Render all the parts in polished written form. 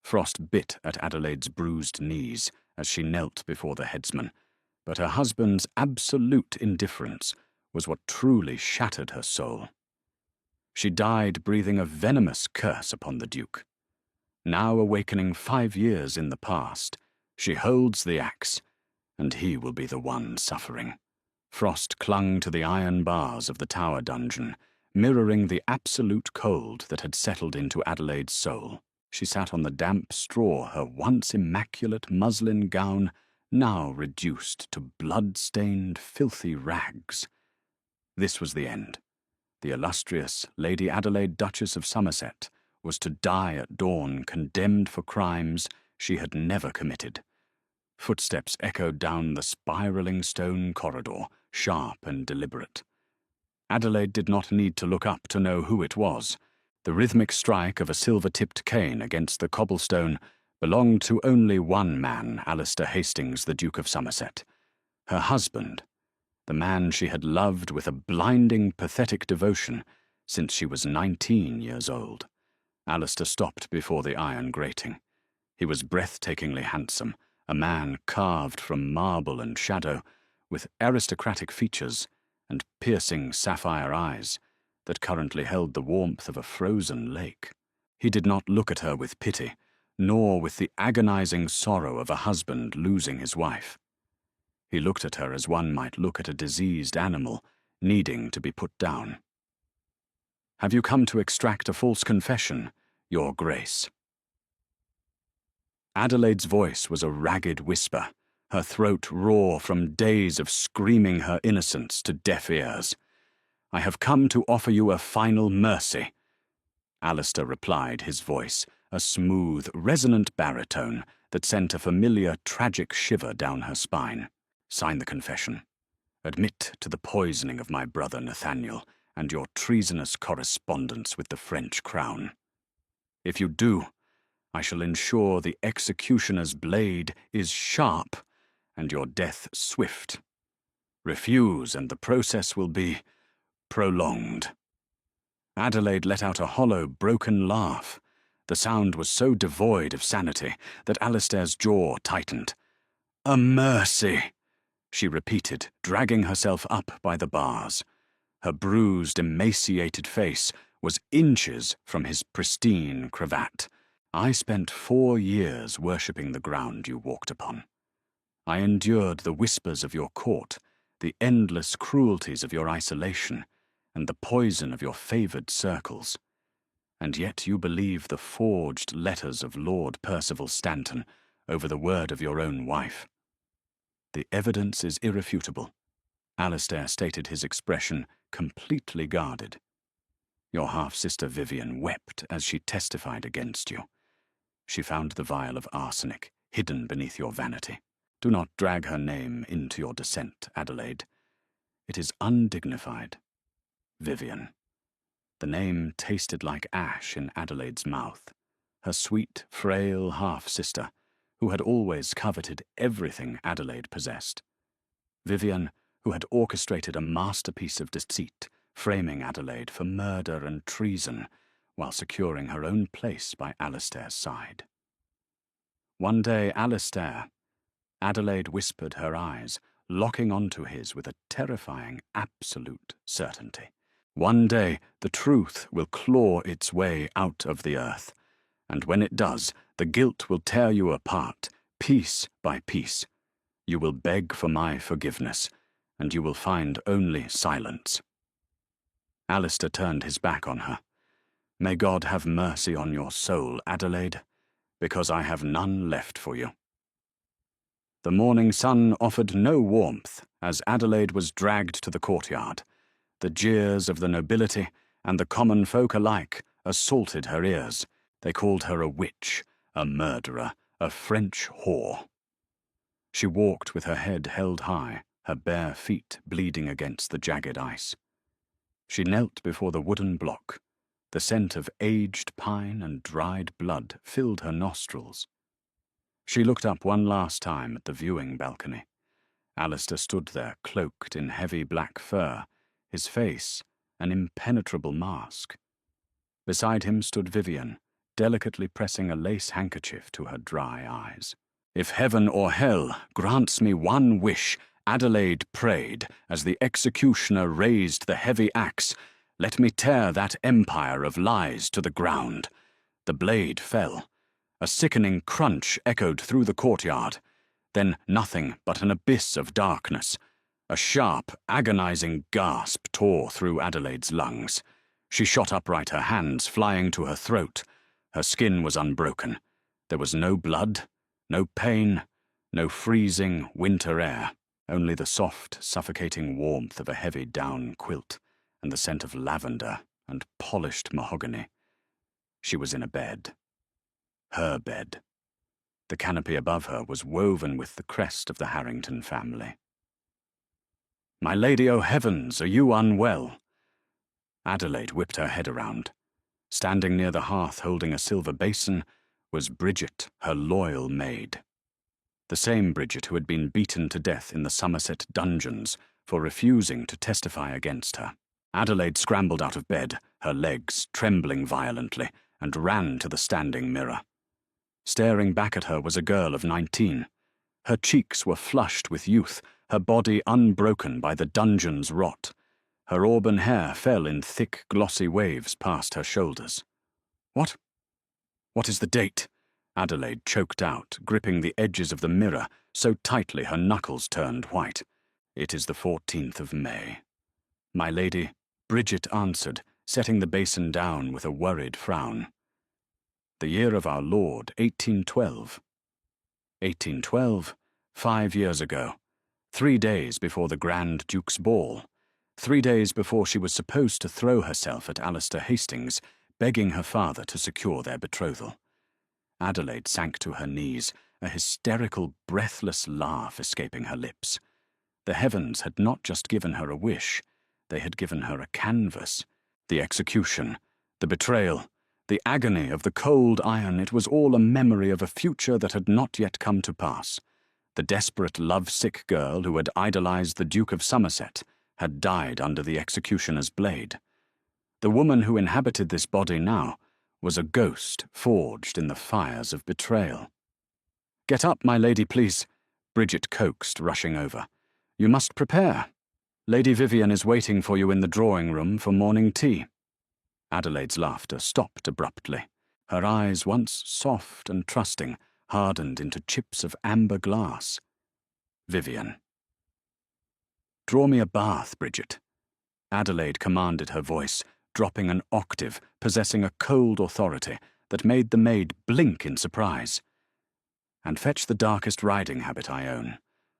Frost bit at Adelaide's bruised knees as she knelt before the headsman, but her husband's absolute indifference was what truly shattered her soul. She died breathing a venomous curse upon the Duke. Now awakening 5 years in the past, she holds the axe, and he will be the one suffering. Frost clung to the iron bars of the tower dungeon, mirroring the absolute cold that had settled into Adelaide's soul. She sat on the damp straw, her once immaculate muslin gown now reduced to blood-stained, filthy rags. This was the end. The illustrious Lady Adelaide, Duchess of Somerset, was to die at dawn, condemned for crimes she had never committed. Footsteps echoed down the spiraling stone corridor, sharp and deliberate. Adelaide did not need to look up to know who it was. The rhythmic strike of a silver-tipped cane against the cobblestone belonged to only one man, Alistair Hastings, the Duke of Somerset. Her husband, the man she had loved with a blinding, pathetic devotion since she was 19 years old. Alistair stopped before the iron grating. He was breathtakingly handsome, a man carved from marble and shadow, with aristocratic features and piercing sapphire eyes that currently held the warmth of a frozen lake. He did not look at her with pity, nor with the agonizing sorrow of a husband losing his wife. He looked at her as one might look at a diseased animal needing to be put down. "Have you come to extract a false confession, Your Grace?" Adelaide's voice was a ragged whisper, her throat raw from days of screaming her innocence to deaf ears. "I have come to offer you a final mercy." Alistair replied, his voice a smooth, resonant baritone that sent a familiar, tragic shiver down her spine. "Sign the confession. Admit to the poisoning of my brother Nathaniel and your treasonous correspondence with the French crown. If you do, I shall ensure the executioner's blade is sharp and your death swift. Refuse, and the process will be prolonged." Adelaide let out a hollow, broken laugh. The sound was so devoid of sanity that Alistair's jaw tightened. "A mercy," she repeated, dragging herself up by the bars. Her bruised, emaciated face was inches from his pristine cravat. "I spent 4 years worshipping the ground you walked upon. I endured the whispers of your court, the endless cruelties of your isolation, and the poison of your favoured circles. And yet you believe the forged letters of Lord Percival Stanton over the word of your own wife. The evidence is irrefutable." Alistair stated his expression completely guarded. "Your half-sister Vivian wept as she testified against you. She found the vial of arsenic hidden beneath your vanity. Do not drag her name into your dissent, Adelaide. It is undignified. Vivian." The name tasted like ash in Adelaide's mouth. Her sweet, frail half-sister, who had always coveted everything Adelaide possessed. Vivian, who had orchestrated a masterpiece of deceit, framing Adelaide for murder and treason, while securing her own place by Alistair's side. One day, Adelaide whispered her eyes, locking onto his with a terrifying, absolute certainty. "One day, the truth will claw its way out of the earth, and when it does, the guilt will tear you apart, piece by piece. You will beg for my forgiveness, and you will find only silence." Alistair turned his back on her. "May God have mercy on your soul, Adelaide, because I have none left for you." The morning sun offered no warmth as Adelaide was dragged to the courtyard. The jeers of the nobility and the common folk alike assaulted her ears. They called her a witch, a murderer, a French whore. She walked with her head held high, her bare feet bleeding against the jagged ice. She knelt before the wooden block. The scent of aged pine and dried blood filled her nostrils. She looked up one last time at the viewing balcony. Alistair stood there, cloaked in heavy black fur, his face an impenetrable mask. Beside him stood Vivian, delicately pressing a lace handkerchief to her dry eyes. "If heaven or hell grants me one wish," Adelaide prayed as the executioner raised the heavy axe, "let me tear that empire of lies to the ground." The blade fell. A sickening crunch echoed through the courtyard. Then nothing but an abyss of darkness. A sharp, agonizing gasp tore through Adelaide's lungs. She shot upright, her hands flying to her throat. Her skin was unbroken. There was no blood, no pain, no freezing winter air, only the soft, suffocating warmth of a heavy down quilt and the scent of lavender and polished mahogany. She was in a bed. Her bed. The canopy above her was woven with the crest of the Harrington family. "My lady, oh heavens, are you unwell?" Adelaide whipped her head around. Standing near the hearth holding a silver basin was Bridget, her loyal maid. The same Bridget who had been beaten to death in the Somerset dungeons for refusing to testify against her. Adelaide scrambled out of bed, her legs trembling violently, and ran to the standing mirror. Staring back at her was a girl of 19. Her cheeks were flushed with youth, her body unbroken by the dungeon's rot. Her auburn hair fell in thick, glossy waves past her shoulders. "What? What is the date?" Adelaide choked out, gripping the edges of the mirror so tightly her knuckles turned white. "It is the 14th of May." "My lady," Bridget answered, setting the basin down with a worried frown. "The year of our Lord, 1812. 1812, 5 years ago. 3 days before the Grand Duke's ball. 3 days before she was supposed to throw herself at Alistair Hastings, begging her father to secure their betrothal." Adelaide sank to her knees, a hysterical, breathless laugh escaping her lips. The heavens had not just given her a wish, they had given her a canvas. The execution, the betrayal, the agony of the cold iron, it was all a memory of a future that had not yet come to pass. The desperate, love-sick girl who had idolized the Duke of Somerset had died under the executioner's blade. The woman who inhabited this body now was a ghost forged in the fires of betrayal. "Get up, my lady, please," Bridget coaxed, rushing over. "You must prepare. Lady Vivian is waiting for you in the drawing-room for morning tea." Adelaide's laughter stopped abruptly. Her eyes, once soft and trusting, hardened into chips of amber glass. Vivian. "Draw me a bath, Bridget." Adelaide commanded her voice, dropping an octave, possessing a cold authority that made the maid blink in surprise. "And fetch the darkest riding habit I own.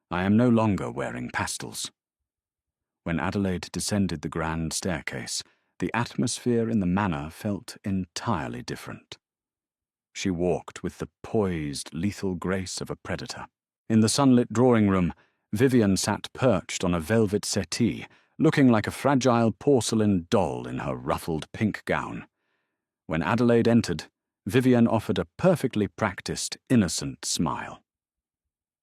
I am no longer wearing pastels." When Adelaide descended the grand staircase, the atmosphere in the manor felt entirely different. She walked with the poised, lethal grace of a predator. In the sunlit drawing-room, Vivian sat perched on a velvet settee, looking like a fragile porcelain doll in her ruffled pink gown. When Adelaide entered, Vivian offered a perfectly practiced, innocent smile.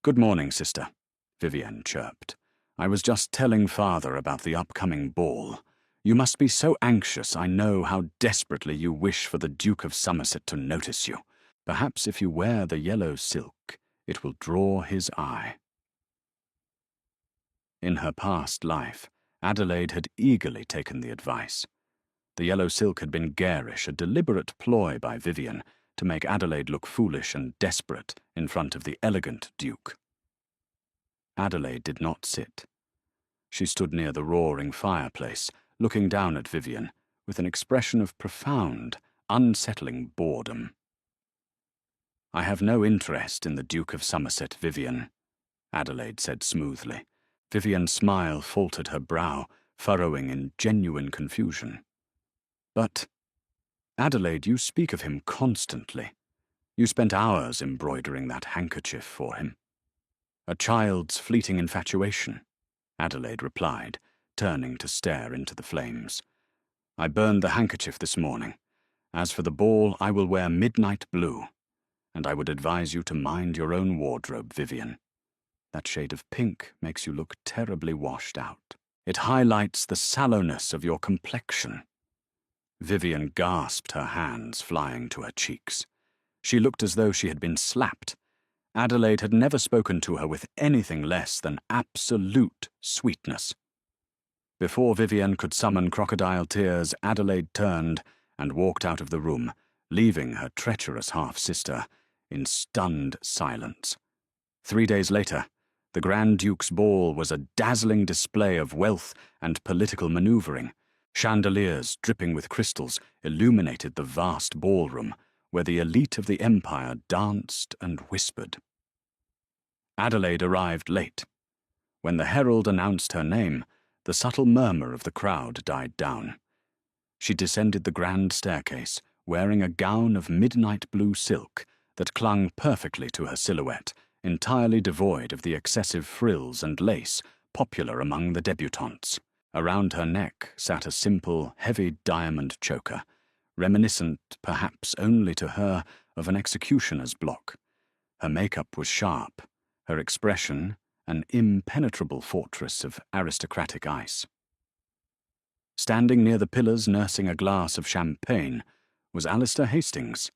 "Good morning, sister," Vivian chirped. "I was just telling father about the upcoming ball. You must be so anxious, I know how desperately you wish for the Duke of Somerset to notice you. Perhaps if you wear the yellow silk, it will draw his eye." In her past life, Adelaide had eagerly taken the advice. The yellow silk had been garish, a deliberate ploy by Vivian to make Adelaide look foolish and desperate in front of the elegant Duke. Adelaide did not sit. She stood near the roaring fireplace, looking down at Vivian with an expression of profound, unsettling boredom. "I have no interest in the Duke of Somerset, Vivian," Adelaide said smoothly. Vivian's smile faltered her brow, furrowing in genuine confusion. "But, Adelaide, you speak of him constantly. You spent hours embroidering that handkerchief for him." "A child's fleeting infatuation," Adelaide replied, turning to stare into the flames. "I burned the handkerchief this morning. As for the ball, I will wear midnight blue. And I would advise you to mind your own wardrobe, Vivian. That shade of pink makes you look terribly washed out. It highlights the sallowness of your complexion." Vivian gasped, her hands flying to her cheeks. She looked as though she had been slapped. Adelaide had never spoken to her with anything less than absolute sweetness. Before Vivian could summon crocodile tears, Adelaide turned and walked out of the room, leaving her treacherous half-sister in stunned silence. 3 days later, the Grand Duke's ball was a dazzling display of wealth and political manoeuvring. Chandeliers dripping with crystals illuminated the vast ballroom, where the elite of the empire danced and whispered. Adelaide arrived late. When the herald announced her name, the subtle murmur of the crowd died down. She descended the grand staircase, wearing a gown of midnight blue silk that clung perfectly to her silhouette, entirely devoid of the excessive frills and lace popular among the debutantes. Around her neck sat a simple, heavy diamond choker, reminiscent, perhaps only to her, of an executioner's block. Her makeup was sharp, her expression an impenetrable fortress of aristocratic ice. Standing near the pillars nursing a glass of champagne was Alistair Hastings.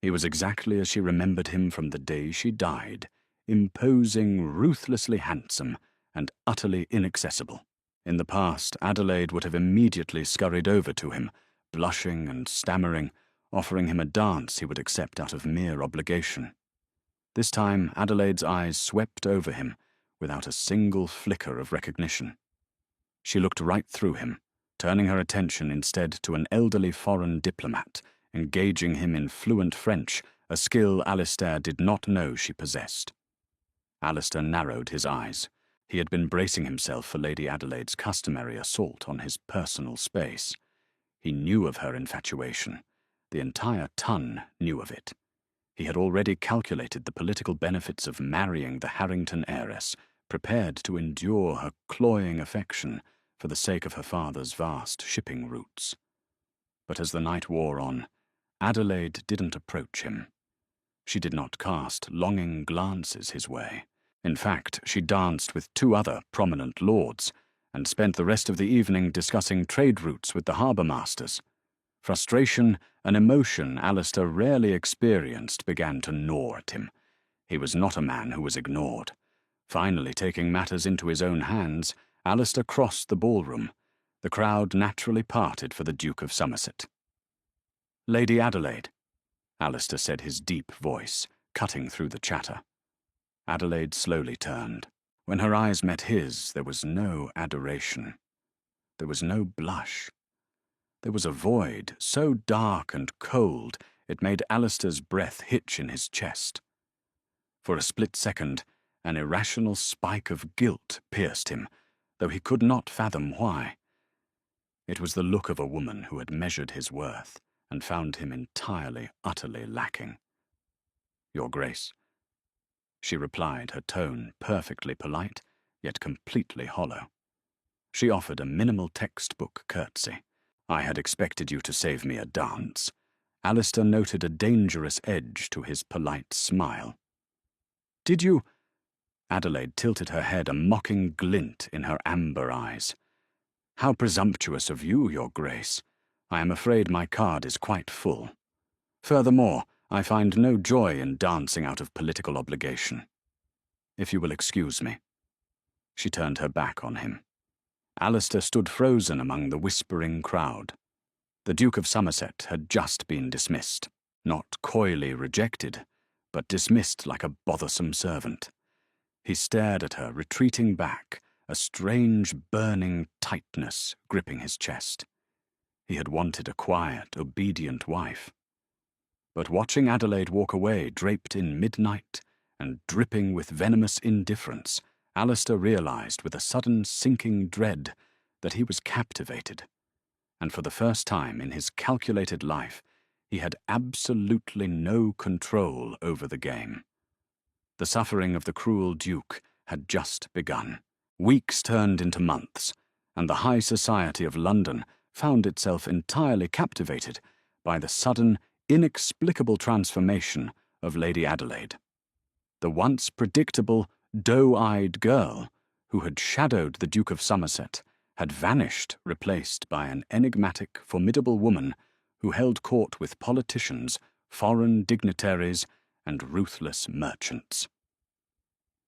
He was exactly as she remembered him from the day she died, imposing, ruthlessly handsome, and utterly inaccessible. In the past, Adelaide would have immediately scurried over to him, blushing and stammering, offering him a dance he would accept out of mere obligation. This time, Adelaide's eyes swept over him, without a single flicker of recognition. She looked right through him, turning her attention instead to an elderly foreign diplomat, engaging him in fluent French, a skill Alistair did not know she possessed. Alistair narrowed his eyes. He had been bracing himself for Lady Adelaide's customary assault on his personal space. He knew of her infatuation. The entire ton knew of it. He had already calculated the political benefits of marrying the Harrington heiress, prepared to endure her cloying affection for the sake of her father's vast shipping routes. But as the night wore on, Adelaide didn't approach him. She did not cast longing glances his way. In fact, she danced with 2 other prominent lords, and spent the rest of the evening discussing trade routes with the harbour masters. Frustration, an emotion Alistair rarely experienced, began to gnaw at him. He was not a man who was ignored. Finally, taking matters into his own hands, Alistair crossed the ballroom. The crowd naturally parted for the Duke of Somerset. "Lady Adelaide," Alistair said, his deep voice cutting through the chatter. Adelaide slowly turned. When her eyes met his, there was no adoration. There was no blush. There was a void so dark and cold it made Alistair's breath hitch in his chest. For a split second, an irrational spike of guilt pierced him, though he could not fathom why. It was the look of a woman who had measured his worth and found him entirely, utterly lacking. "Your Grace," she replied, her tone perfectly polite, yet completely hollow. She offered a minimal textbook curtsy. "I had expected you to save me a dance." Alistair noted a dangerous edge to his polite smile. "Did you—" Adelaide tilted her head, a mocking glint in her amber eyes. "How presumptuous of you, Your Grace. I am afraid my card is quite full. Furthermore, I find no joy in dancing out of political obligation. If you will excuse me." She turned her back on him. Alistair stood frozen among the whispering crowd. The Duke of Somerset had just been dismissed, not coyly rejected, but dismissed like a bothersome servant. He stared at her, retreating back, a strange, burning tightness gripping his chest. He had wanted a quiet, obedient wife. But watching Adelaide walk away, draped in midnight and dripping with venomous indifference, Alistair realized with a sudden sinking dread that he was captivated, and for the first time in his calculated life, he had absolutely no control over the game. The suffering of the cruel Duke had just begun. Weeks turned into months, and the high society of London found itself entirely captivated by the sudden, inexplicable transformation of Lady Adelaide. The once predictable, doe-eyed girl, who had shadowed the Duke of Somerset had vanished, replaced by an enigmatic, formidable woman who held court with politicians, foreign dignitaries, and ruthless merchants.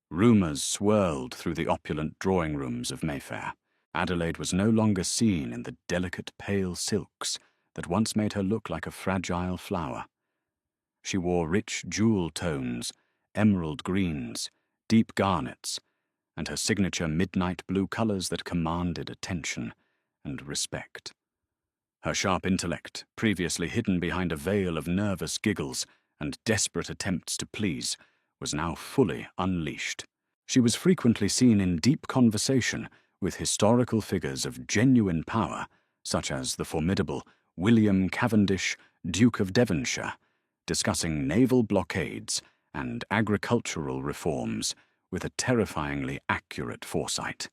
Rumours swirled through the opulent drawing rooms of Mayfair. Adelaide was no longer seen in the delicate pale silks that once made her look like a fragile flower. She wore rich jewel tones, emerald greens, deep garnets, and her signature midnight blue colours that commanded attention and respect. Her sharp intellect, previously hidden behind a veil of nervous giggles and desperate attempts to please, was now fully unleashed. She was frequently seen in deep conversation with historical figures of genuine power, such as the formidable William Cavendish, Duke of Devonshire, discussing naval blockades and agricultural reforms with a terrifyingly accurate foresight.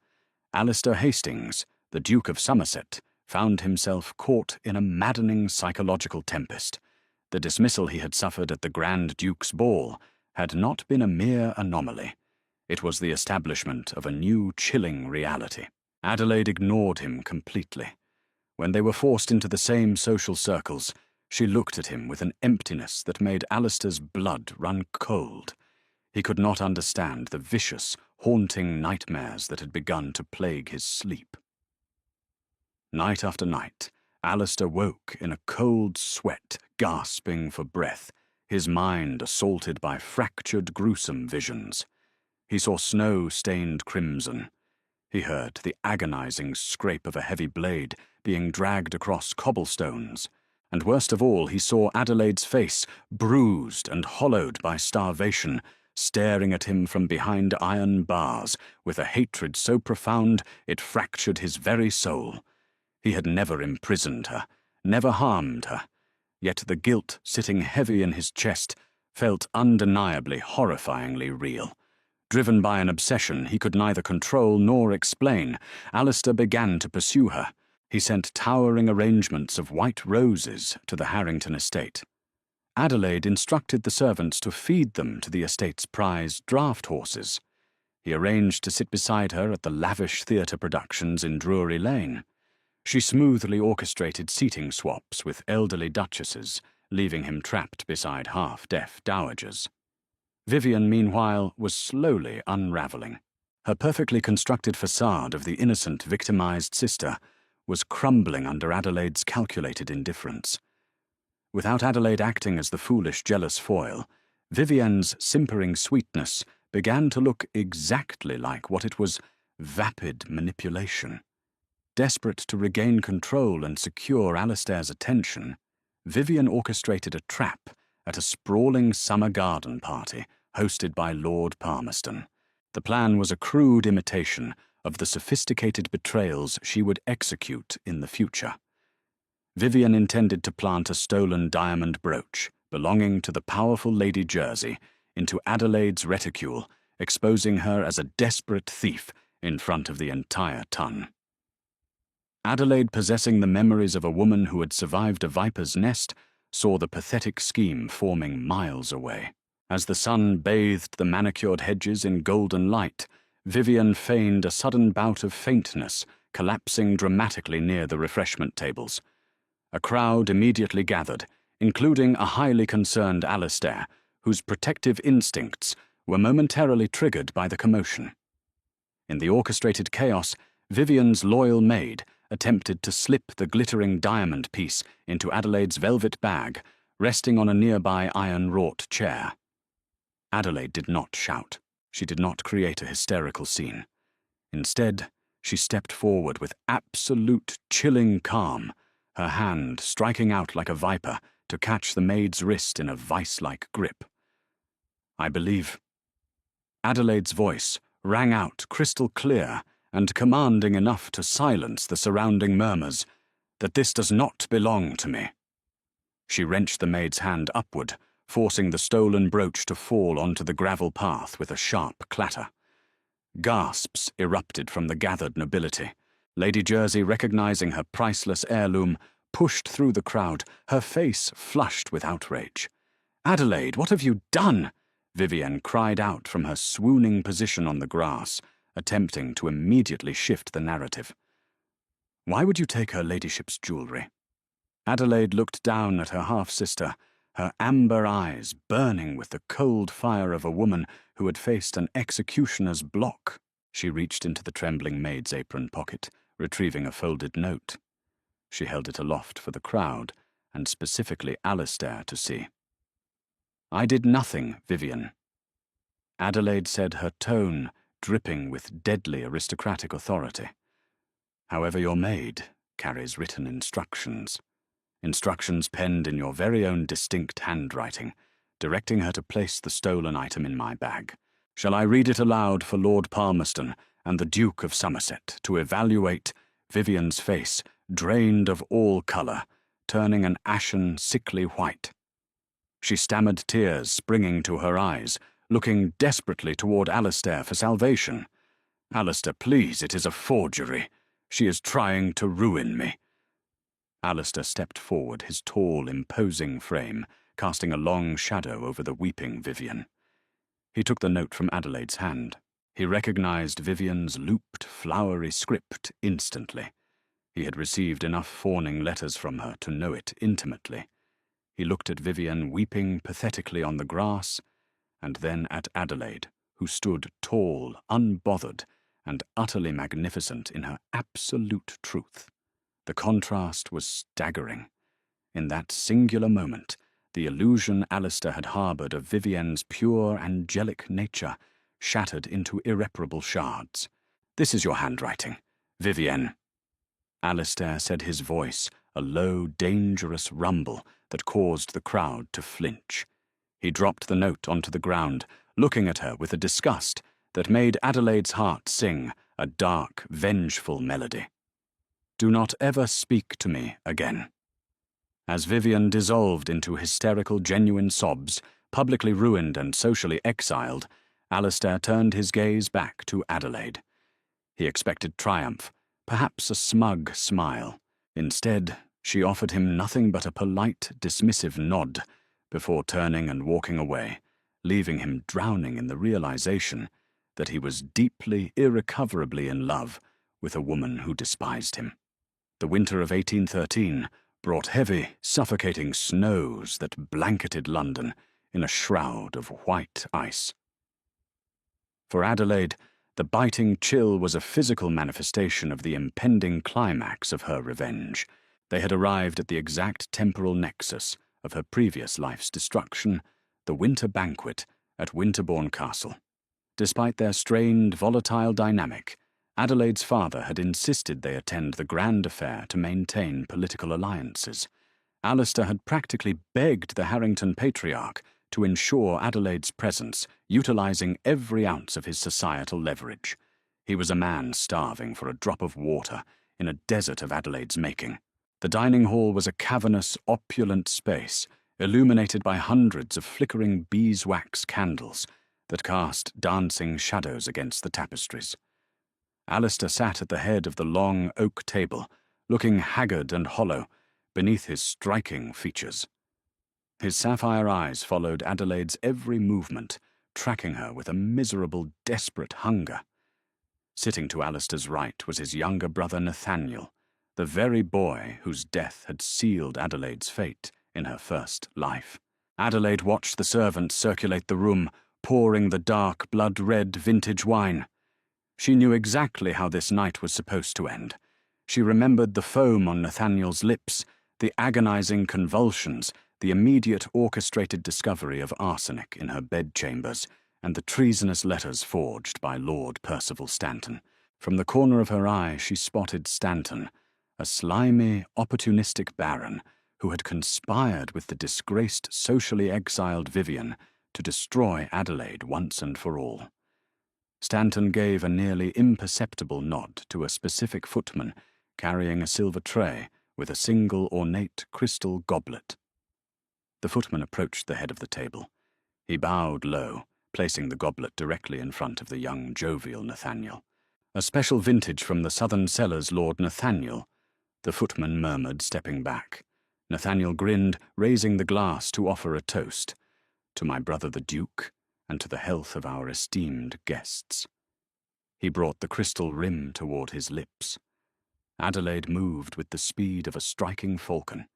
Alistair Hastings, the Duke of Somerset, found himself caught in a maddening psychological tempest. The dismissal he had suffered at the Grand Duke's ball had not been a mere anomaly. It was the establishment of a new chilling reality. Adelaide ignored him completely. When they were forced into the same social circles, she looked at him with an emptiness that made Alistair's blood run cold. He could not understand the vicious, haunting nightmares that had begun to plague his sleep. Night after night, Alistair woke in a cold sweat, gasping for breath, his mind assaulted by fractured, gruesome visions. He saw snow stained crimson. He heard the agonizing scrape of a heavy blade being dragged across cobblestones. And worst of all, he saw Adelaide's face, bruised and hollowed by starvation, staring at him from behind iron bars with a hatred so profound it fractured his very soul. He had never imprisoned her, never harmed her, yet the guilt sitting heavy in his chest felt undeniably, horrifyingly real. Driven by an obsession he could neither control nor explain, Alistair began to pursue her. He sent towering arrangements of white roses to the Harrington estate. Adelaide instructed the servants to feed them to the estate's prized draught horses. He arranged to sit beside her at the lavish theatre productions in Drury Lane. She smoothly orchestrated seating swaps with elderly duchesses, leaving him trapped beside half-deaf dowagers. Vivian, meanwhile, was slowly unravelling. Her perfectly constructed facade of the innocent, victimized sister was crumbling under Adelaide's calculated indifference. Without Adelaide acting as the foolish, jealous foil, Vivian's simpering sweetness began to look exactly like what it was: vapid manipulation. Desperate to regain control and secure Alistair's attention, Vivian orchestrated a trap at a sprawling summer garden party hosted by Lord Palmerston. The plan was a crude imitation of the sophisticated betrayals she would execute in the future. Vivian intended to plant a stolen diamond brooch belonging to the powerful Lady Jersey into Adelaide's reticule, exposing her as a desperate thief in front of the entire ton. Adelaide, possessing the memories of a woman who had survived a viper's nest, saw the pathetic scheme forming miles away. As the sun bathed the manicured hedges in golden light, Vivian feigned a sudden bout of faintness, collapsing dramatically near the refreshment tables. A crowd immediately gathered, including a highly concerned Alistair, whose protective instincts were momentarily triggered by the commotion. In the orchestrated chaos, Vivian's loyal maid attempted to slip the glittering diamond piece into Adelaide's velvet bag, resting on a nearby iron-wrought chair. Adelaide did not shout. She did not create a hysterical scene. Instead, she stepped forward with absolute chilling calm, her hand striking out like a viper to catch the maid's wrist in a vice-like grip. "I believe." Adelaide's voice rang out crystal clear and commanding enough to silence the surrounding murmurs, "that this does not belong to me." She wrenched the maid's hand upward, forcing the stolen brooch to fall onto the gravel path with a sharp clatter. Gasps erupted from the gathered nobility. Lady Jersey, recognizing her priceless heirloom, pushed through the crowd, her face flushed with outrage. "Adelaide, what have you done?" Vivian cried out from her swooning position on the grass, attempting to immediately shift the narrative. Why would you take her ladyship's jewellery? Adelaide looked down at her half-sister, her amber eyes burning with the cold fire of a woman who had faced an executioner's block. She reached into the trembling maid's apron pocket, retrieving a folded note. She held it aloft for the crowd, and specifically Alistair to see. I did nothing, Vivian. Adelaide said, her tone dripping with deadly aristocratic authority. However, your maid carries written instructions. Instructions penned in your very own distinct handwriting, directing her to place the stolen item in my bag. Shall I read it aloud for Lord Palmerston and the Duke of Somerset to evaluate? Vivian's face, drained of all colour, turning an ashen, sickly white. She stammered, tears springing to her eyes, looking desperately toward Alistair for salvation. Alistair, please, it is a forgery. She is trying to ruin me. Alistair stepped forward, his tall, imposing frame casting a long shadow over the weeping Vivian. He took the note from Adelaide's hand. He recognized Vivian's looped, flowery script instantly. He had received enough fawning letters from her to know it intimately. He looked at Vivian weeping pathetically on the grass, and then at Adelaide, who stood tall, unbothered, and utterly magnificent in her absolute truth. The contrast was staggering. In that singular moment, the illusion Alistair had harboured of Vivian's pure, angelic nature shattered into irreparable shards. This is your handwriting, Vivian. Alistair said, his voice a low, dangerous rumble that caused the crowd to flinch. He dropped the note onto the ground, looking at her with a disgust that made Adelaide's heart sing a dark, vengeful melody. Do not ever speak to me again. As Vivian dissolved into hysterical, genuine sobs, publicly ruined and socially exiled, Alistair turned his gaze back to Adelaide. He expected triumph, perhaps a smug smile. Instead, she offered him nothing but a polite, dismissive nod before turning and walking away, leaving him drowning in the realization that he was deeply, irrecoverably in love with a woman who despised him. The winter of 1813 brought heavy, suffocating snows that blanketed London in a shroud of white ice. For Adelaide, the biting chill was a physical manifestation of the impending climax of her revenge. They had arrived at the exact temporal nexus of her previous life's destruction, the winter banquet at Winterbourne Castle. Despite their strained, volatile dynamic, Adelaide's father had insisted they attend the grand affair to maintain political alliances. Alistair had practically begged the Harrington patriarch to ensure Adelaide's presence, utilizing every ounce of his societal leverage. He was a man starving for a drop of water in a desert of Adelaide's making. The dining hall was a cavernous, opulent space, illuminated by hundreds of flickering beeswax candles that cast dancing shadows against the tapestries. Alistair sat at the head of the long oak table, looking haggard and hollow beneath his striking features. His sapphire eyes followed Adelaide's every movement, tracking her with a miserable, desperate hunger. Sitting to Alistair's right was his younger brother Nathaniel, the very boy whose death had sealed Adelaide's fate in her first life. Adelaide watched the servants circulate the room, pouring the dark, blood-red vintage wine. She knew exactly how this night was supposed to end. She remembered the foam on Nathaniel's lips, the agonizing convulsions, the immediate orchestrated discovery of arsenic in her bedchambers, and the treasonous letters forged by Lord Percival Stanton. From the corner of her eye she spotted Stanton, a slimy, opportunistic baron who had conspired with the disgraced, socially exiled Vivian to destroy Adelaide once and for all. Stanton gave a nearly imperceptible nod to a specific footman carrying a silver tray with a single ornate crystal goblet. The footman approached the head of the table. He bowed low, placing the goblet directly in front of the young, jovial Nathaniel. A special vintage from the southern cellars, Lord Nathaniel, the footman murmured, stepping back. Nathaniel grinned, raising the glass to offer a toast. To my brother the Duke, and to the health of our esteemed guests. He brought the crystal rim toward his lips. Adelaide moved with the speed of a striking falcon.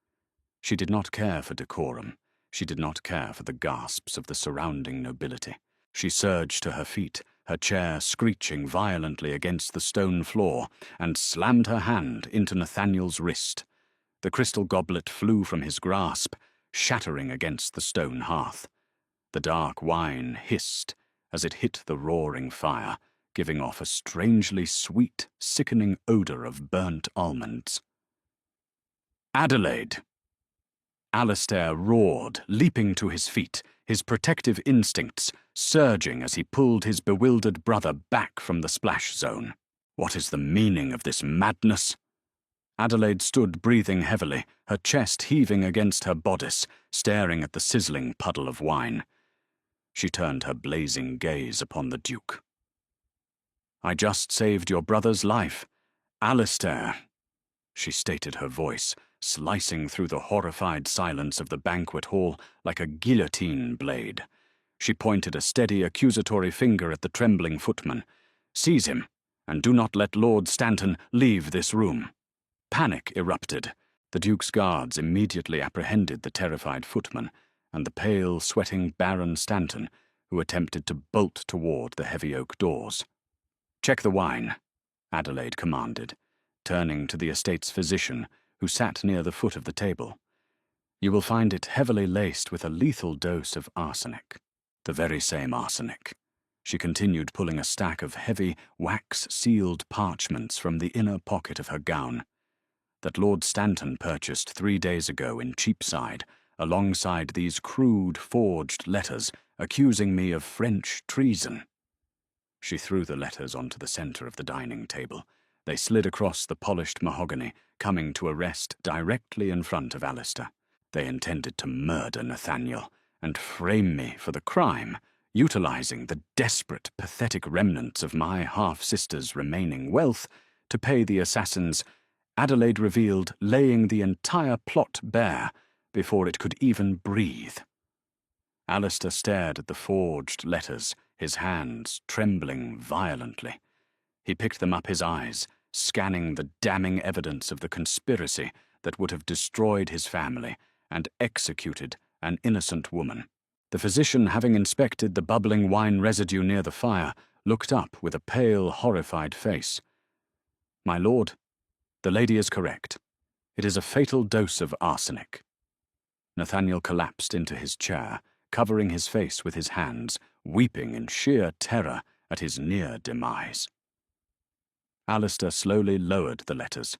She did not care for decorum. She did not care for the gasps of the surrounding nobility. She surged to her feet, her chair screeching violently against the stone floor, and slammed her hand into Nathaniel's wrist. The crystal goblet flew from his grasp, shattering against the stone hearth. The dark wine hissed as it hit the roaring fire, giving off a strangely sweet, sickening odor of burnt almonds. "Adelaide!" Alistair roared, leaping to his feet, his protective instincts surging as he pulled his bewildered brother back from the splash zone. What is the meaning of this madness? Adelaide stood breathing heavily, her chest heaving against her bodice, staring at the sizzling puddle of wine. She turned her blazing gaze upon the Duke. "I just saved your brother's life. Alistair," she stated, her voice slicing through the horrified silence of the banquet hall like a guillotine blade. She pointed a steady, accusatory finger at the trembling footman. "Seize him, and do not let Lord Stanton leave this room." Panic erupted. The Duke's guards immediately apprehended the terrified footman and the pale, sweating Baron Stanton, who attempted to bolt toward the heavy oak doors. "Check the wine," Adelaide commanded, turning to the estate's physician, who sat near the foot of the table. "You will find it heavily laced with a lethal dose of arsenic. The very same arsenic." She continued, pulling a stack of heavy, wax-sealed parchments from the inner pocket of her gown. "That Lord Stanton purchased 3 days ago in Cheapside, alongside these crude, forged letters accusing me of French treason." She threw the letters onto the center of the dining table. They slid across the polished mahogany, coming to a rest directly in front of Alistair. They intended to murder Nathaniel and frame me for the crime, utilizing the desperate, pathetic remnants of my half-sister's remaining wealth to pay the assassins, Adelaide revealed, laying the entire plot bare before it could even breathe. Alistair stared at the forged letters, his hands trembling violently. He picked them up, his eyes scanning the damning evidence of the conspiracy that would have destroyed his family and executed an innocent woman. The physician, having inspected the bubbling wine residue near the fire, looked up with a pale, horrified face. "My lord, the lady is correct. It is a fatal dose of arsenic." Nathaniel collapsed into his chair, covering his face with his hands, weeping in sheer terror at his near demise. Alistair slowly lowered the letters.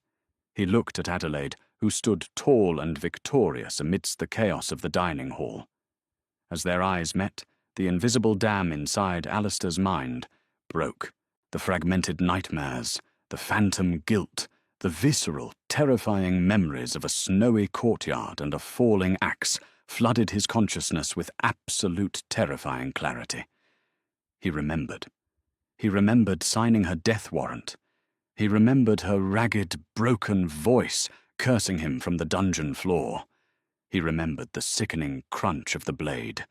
He looked at Adelaide, who stood tall and victorious amidst the chaos of the dining hall. As their eyes met, the invisible dam inside Alistair's mind broke. The fragmented nightmares, the phantom guilt, the visceral, terrifying memories of a snowy courtyard and a falling axe flooded his consciousness with absolute terrifying clarity. He remembered. He remembered signing her death warrant. He remembered her ragged, broken voice cursing him from the dungeon floor. He remembered the sickening crunch of the blade.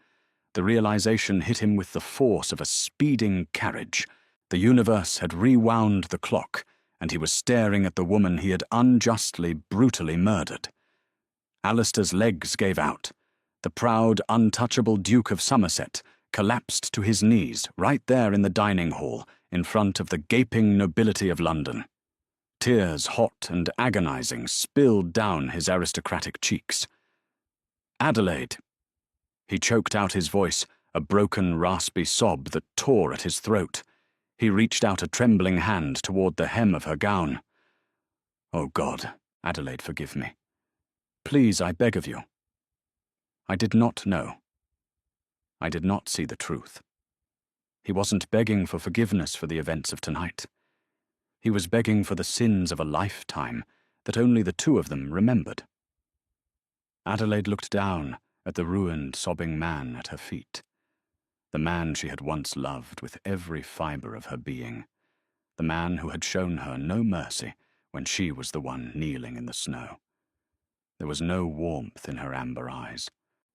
The realization hit him with the force of a speeding carriage. The universe had rewound the clock, and he was staring at the woman he had unjustly, brutally murdered. Alistair's legs gave out. The proud, untouchable Duke of Somerset collapsed to his knees right there in the dining hall, in front of the gaping nobility of London. Tears, hot and agonizing, spilled down his aristocratic cheeks. "Adelaide!" He choked out his voice, a broken, raspy sob that tore at his throat. He reached out a trembling hand toward the hem of her gown. "Oh God, Adelaide, forgive me. Please, I beg of you. I did not know. I did not see the truth." He wasn't begging for forgiveness for the events of tonight. He was begging for the sins of a lifetime that only the two of them remembered. Adelaide looked down at the ruined, sobbing man at her feet. The man she had once loved with every fiber of her being. The man who had shown her no mercy when she was the one kneeling in the snow. There was no warmth in her amber eyes.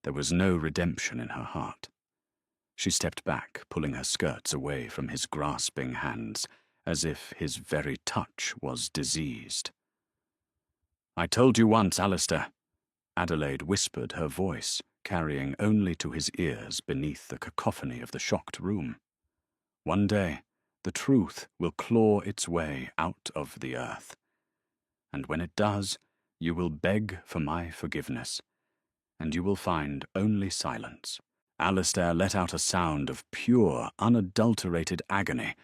There was no redemption in her heart. She stepped back, pulling her skirts away from his grasping hands, as if his very touch was diseased. I told you once, Alistair, Adelaide whispered, her voice carrying only to his ears beneath the cacophony of the shocked room. One day, the truth will claw its way out of the earth. And when it does, you will beg for my forgiveness, and you will find only silence. Alistair let out a sound of pure, unadulterated agony,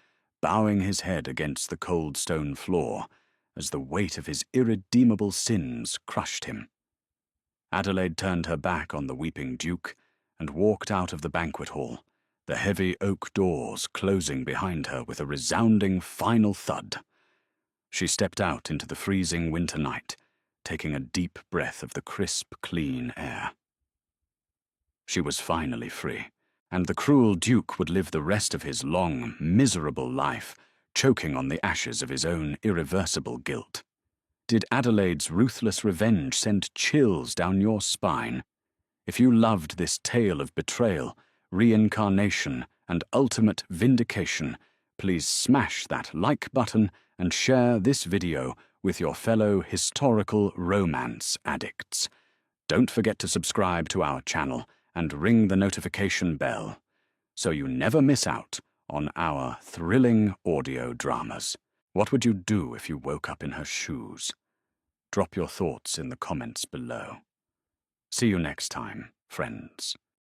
bowing his head against the cold stone floor as the weight of his irredeemable sins crushed him. Adelaide turned her back on the weeping Duke and walked out of the banquet hall, the heavy oak doors closing behind her with a resounding final thud. She stepped out into the freezing winter night, taking a deep breath of the crisp, clean air. She was finally free, and the cruel Duke would live the rest of his long, miserable life, choking on the ashes of his own irreversible guilt. Did Adelaide's ruthless revenge send chills down your spine? If you loved this tale of betrayal, reincarnation, and ultimate vindication, please smash that like button and share this video with your fellow historical romance addicts. Don't forget to subscribe to our channel and ring the notification bell so you never miss out on our thrilling audio dramas. What would you do if you woke up in her shoes? Drop your thoughts in the comments below. See you next time, friends.